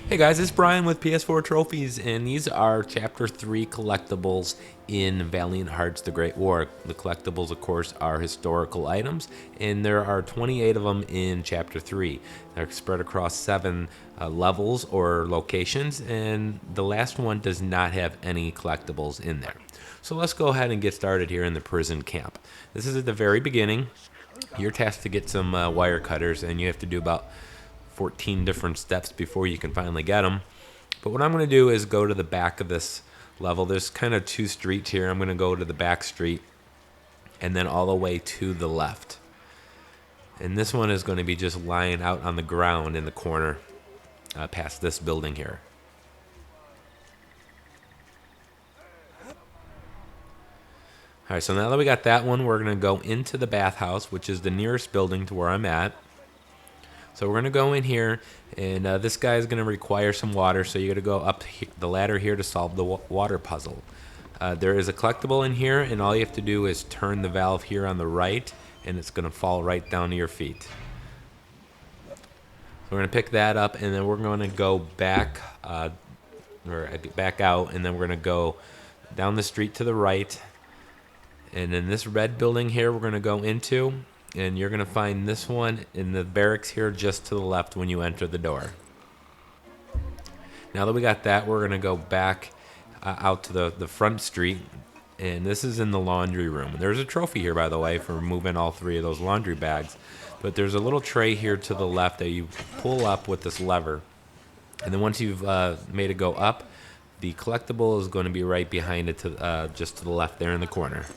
Hey guys, it's Brian with PS4 Trophies, and these are Chapter 3 collectibles in Valiant Hearts, The Great War. The collectibles, of course, are historical items, and there are 28 of them in Chapter 3. They're spread across 7 levels or locations, and the last one does not have any collectibles in there. So let's go ahead and get started here in the prison camp. This is at the very beginning. You're tasked to get some wire cutters, and you have to do about 14 different steps before you can finally get them. But what I'm going to do is go to the back of this level. There's kind of 2 streets here. I'm going to go to the back street and then all the way to the left. And this one is going to be just lying out on the ground in the corner past this building here. Alright, so now that we got that one, we're going to go into the bathhouse, which is the nearest building to where I'm at. So we're going to go in here, and this guy is going to require some water, so you got to go up the ladder here to solve the water puzzle. There is a collectible in here, and all you have to do is turn the valve here on the right, and it's going to fall right down to your feet. So we're going to pick that up, and then we're going to go back, back out, and then we're going to go down the street to the right. And in this red building here, we're going to go into. And you're going to find this one in the barracks here just to the left when you enter the door. Now that we got that, we're going to go back out to the front street. And this is in the laundry room. There's a trophy here, by the way, for moving all 3 of those laundry bags. But there's a little tray here to the left that you pull up with this lever. And then once you've made it go up, the collectible is going to be right behind it, just to the left there in the corner.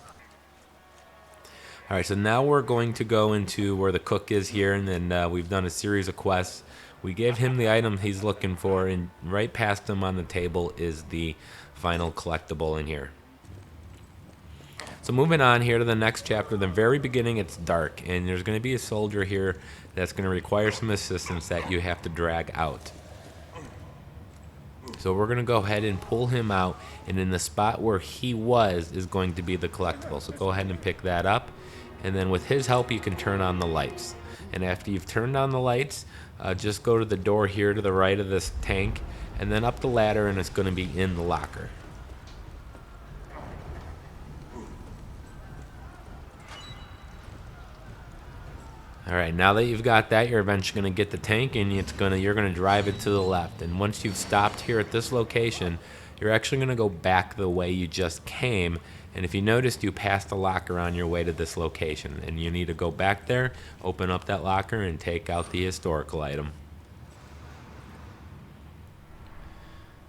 Alright, so now we're going to go into where the cook is here, and then we've done a series of quests. We gave him the item he's looking for, and right past him on the table is the final collectible in here. So moving on here to the next chapter, the very beginning it's dark, and there's going to be a soldier here that's going to require some assistance that you have to drag out. So we're going to go ahead and pull him out, and in the spot where he was is going to be the collectible. So go ahead and pick that up. And then with his help, you can turn on the lights. And after you've turned on the lights, just go to the door here to the right of this tank, and then up the ladder, and it's going to be in the locker. Alright, now that you've got that, you're eventually going to get the tank, and you're going to drive it to the left. And once you've stopped here at this location, you're actually going to go back the way you just came. And if you noticed, you passed a locker on your way to this location, and you need to go back there, open up that locker, and take out the historical item.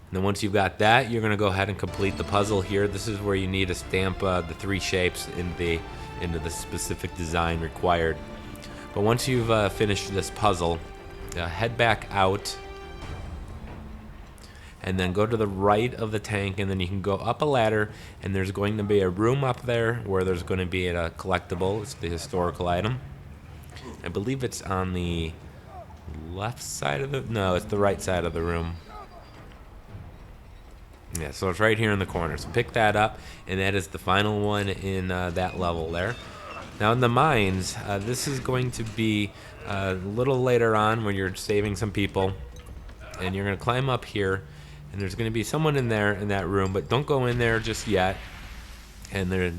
And then once you've got that, you're going to go ahead and complete the puzzle here. This is where you need to stamp the 3 shapes into the specific design required. But once you've finished this puzzle, head back out, and then go to the right of the tank, and then you can go up a ladder, and there's going to be a room up there where there's going to be a collectible. It's the historical item. I believe it's on the left side of the... No, it's the right side of the room. Yeah, so it's right here in the corner. So pick that up, and that is the final one in that level there. Now in the mines, this is going to be a little later on when you're saving some people, and you're going to climb up here. And there's going to be someone in there in that room, but don't go in there just yet. And they're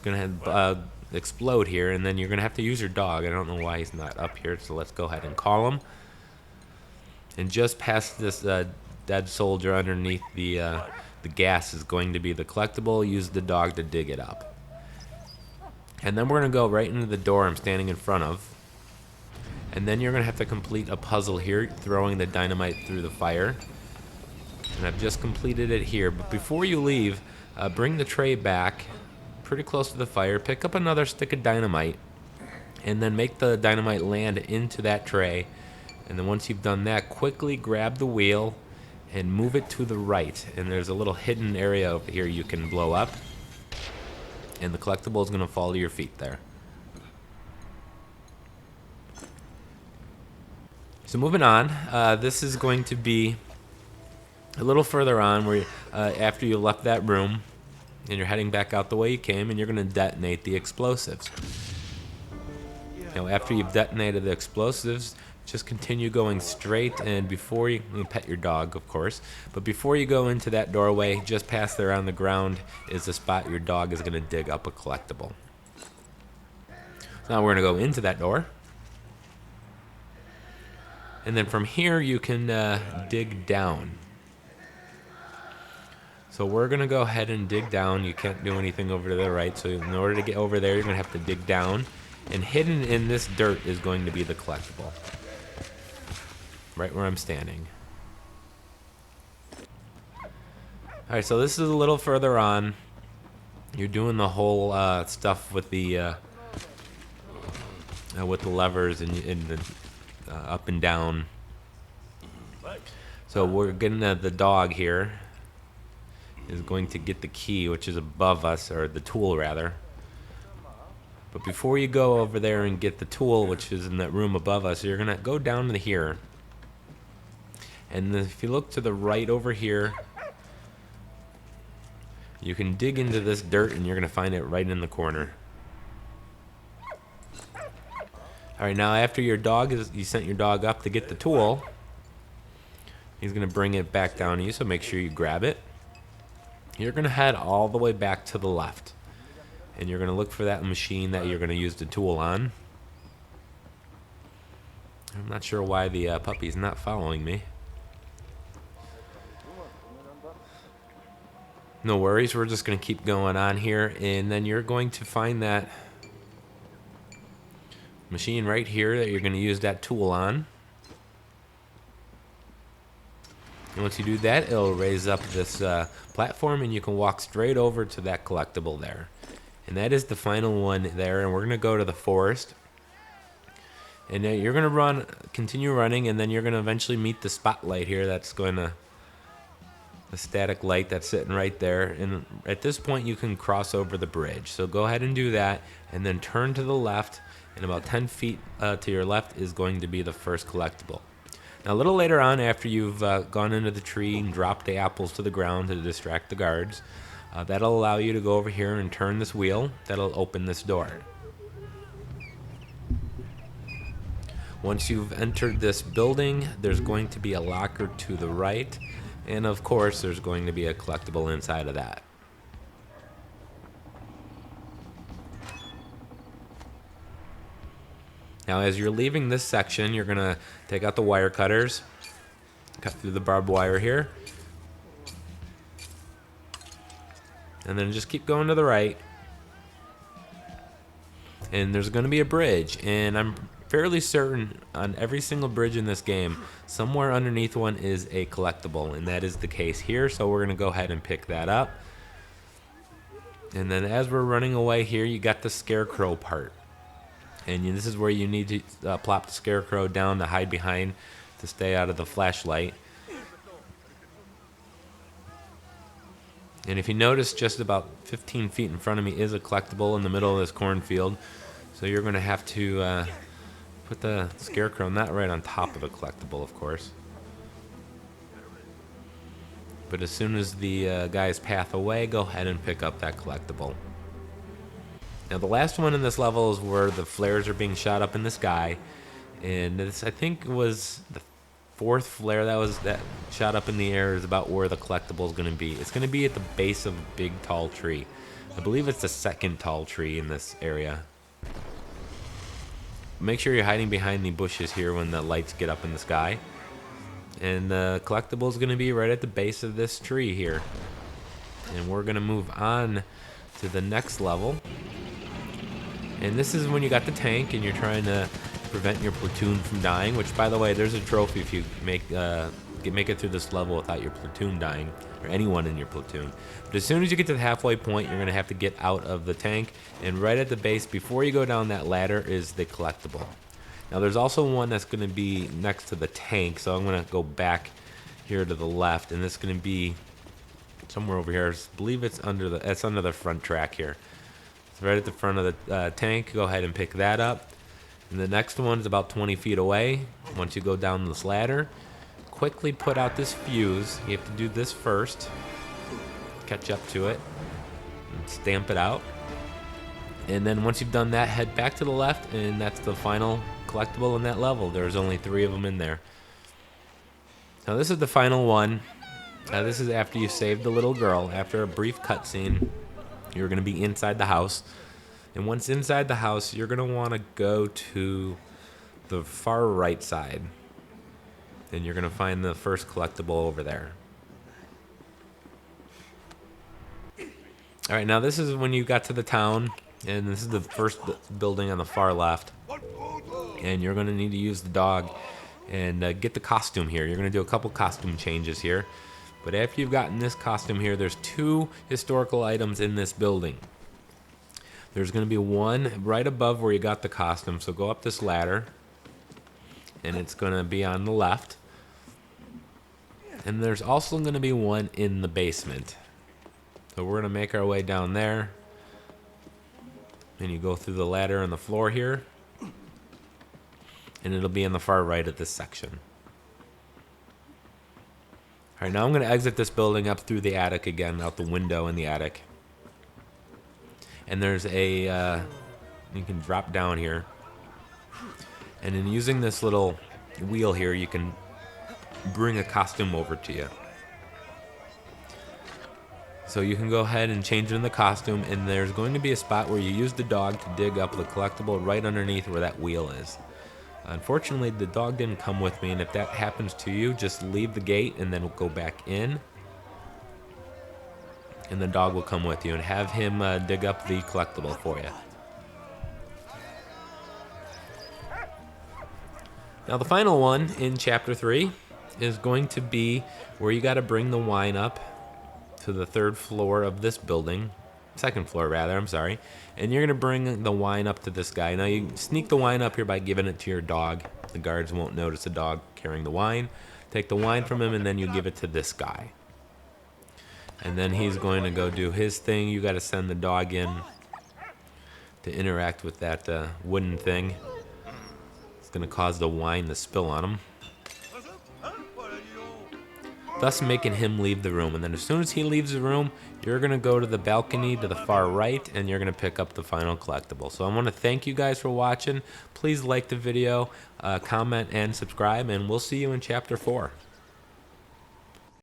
going to explode here, and then you're going to have to use your dog. I don't know why he's not up here, so let's go ahead and call him. And just past this dead soldier underneath the gas is going to be the collectible. Use the dog to dig it up. And then we're going to go right into the door I'm standing in front of. And then you're going to have to complete a puzzle here, throwing the dynamite through the fire. And I've just completed it here, but before you leave, bring the tray back pretty close to the fire, pick up another stick of dynamite, and then make the dynamite land into that tray. And then once you've done that, quickly grab the wheel and move it to the right. And there's a little hidden area over here you can blow up, and the collectible is going to fall to your feet there. So moving on, this is going to be a little further on, where after you left that room, and you're heading back out the way you came, and you're going to detonate the explosives. Now, after you've detonated the explosives, just continue going straight, and before you pet your dog, of course, but before you go into that doorway, just past there on the ground is the spot your dog is going to dig up a collectible. So now we're going to go into that door. And then from here, you can dig down. So we're going to go ahead and dig down. You can't do anything over to the right. So in order to get over there, you're going to have to dig down. And hidden in this dirt is going to be the collectible. Right where I'm standing. Alright, so this is a little further on. You're doing the whole stuff with the levers and the up and down. So we're getting the dog here is going to get the key, which is above us, or the tool rather. But before you go over there and get the tool, which is in that room above us, you're gonna go down to here. And if you look to the right over here, you can dig into this dirt and you're gonna find it right in the corner. Alright, now after you sent your dog up to get the tool, he's gonna bring it back down to you, so make sure you grab it. You're going to head all the way back to the left. And you're going to look for that machine that you're going to use the tool on. I'm not sure why the puppy's not following me. No worries, we're just going to keep going on here. And then you're going to find that machine right here that you're going to use that tool on. And once you do that, it'll raise up this platform and you can walk straight over to that collectible there. And that is the final one there, and we're going to go to the forest. And then you're going to continue running, and then you're going to eventually meet the spotlight here that's going to, the static light that's sitting right there. And at this point you can cross over the bridge. So go ahead and do that, and then turn to the left, and about 10 feet to your left is going to be the first collectible. Now, a little later on, after you've gone into the tree and dropped the apples to the ground to distract the guards, that'll allow you to go over here and turn this wheel. That'll open this door. Once you've entered this building, there's going to be a locker to the right, and of course, there's going to be a collectible inside of that. Now, as you're leaving this section, you're going to take out the wire cutters, cut through the barbed wire here, and then just keep going to the right. And there's going to be a bridge, and I'm fairly certain on every single bridge in this game, somewhere underneath one is a collectible, and that is the case here, so we're going to go ahead and pick that up. And then as we're running away here, you got the scarecrow part. And this is where you need to plop the scarecrow down to hide behind to stay out of the flashlight. And if you notice, just about 15 feet in front of me is a collectible in the middle of this cornfield. So you're going to have to put the scarecrow not right on top of the collectible, of course. But as soon as the guy's path away, go ahead and pick up that collectible. Now, the last one in this level is where the flares are being shot up in the sky, and this, I think, was the fourth flare that shot up in the air is about where the collectible is going to be. It's going to be at the base of a big, tall tree. I believe it's the second tall tree in this area. Make sure you're hiding behind the bushes here when the lights get up in the sky. And the collectible is going to be right at the base of this tree here. And we're going to move on to the next level. And this is when you got the tank and you're trying to prevent your platoon from dying, which, by the way, there's a trophy if you make it through this level without your platoon dying, or anyone in your platoon. But as soon as you get to the halfway point, you're going to have to get out of the tank, and right at the base, before you go down that ladder, is the collectible. Now, there's also one that's going to be next to the tank, so I'm going to go back here to the left, and it's going to be somewhere over here. I believe it's under the front track here. It's right at the front of the tank. Go ahead and pick that up. And the next one is about 20 feet away. Once you go down this ladder, quickly put out this fuse. You have to do this first. Catch up to it and stamp it out. And then once you've done that, head back to the left, and that's the final collectible in that level. There's only 3 of them in there. Now this is the final one. This is after you save the little girl. After a brief cutscene, you're going to be inside the house. And once inside the house, you're going to want to go to the far right side. And you're going to find the first collectible over there. Alright, now this is when you got to the town. And this is the first building on the far left. And you're going to need to use the dog and get the costume here. You're going to do a couple costume changes here. But after you've gotten this costume here, there's 2 historical items in this building. There's going to be one right above where you got the costume. So go up this ladder. And it's going to be on the left. And there's also going to be one in the basement. So we're going to make our way down there. And you go through the ladder on the floor here. And it'll be in the far right of this section. Alright, now I'm going to exit this building up through the attic again, out the window in the attic. And there's a, you can drop down here. And in using this little wheel here, you can bring a costume over to you. So you can go ahead and change it in the costume, and there's going to be a spot where you use the dog to dig up the collectible right underneath where that wheel is. Unfortunately, the dog didn't come with me, and if that happens to you, just leave the gate and then we'll go back in. And the dog will come with you and have him dig up the collectible for you. Now the final one in Chapter 3 is going to be where you got to bring the wine up to the 3rd floor of this building. 2nd floor rather, I'm sorry. And you're going to bring the wine up to this guy. Now you sneak the wine up here by giving it to your dog. The guards won't notice the dog carrying the wine. Take the wine from him and then you give it to this guy. And then he's going to go do his thing. You got to send the dog in to interact with that wooden thing. It's going to cause the wine to spill on him, thus making him leave the room. And then as soon as he leaves the room, you're going to go to the balcony to the far right, and you're going to pick up the final collectible. So I want to thank you guys for watching. Please like the video, comment, and subscribe, and we'll see you in Chapter 4.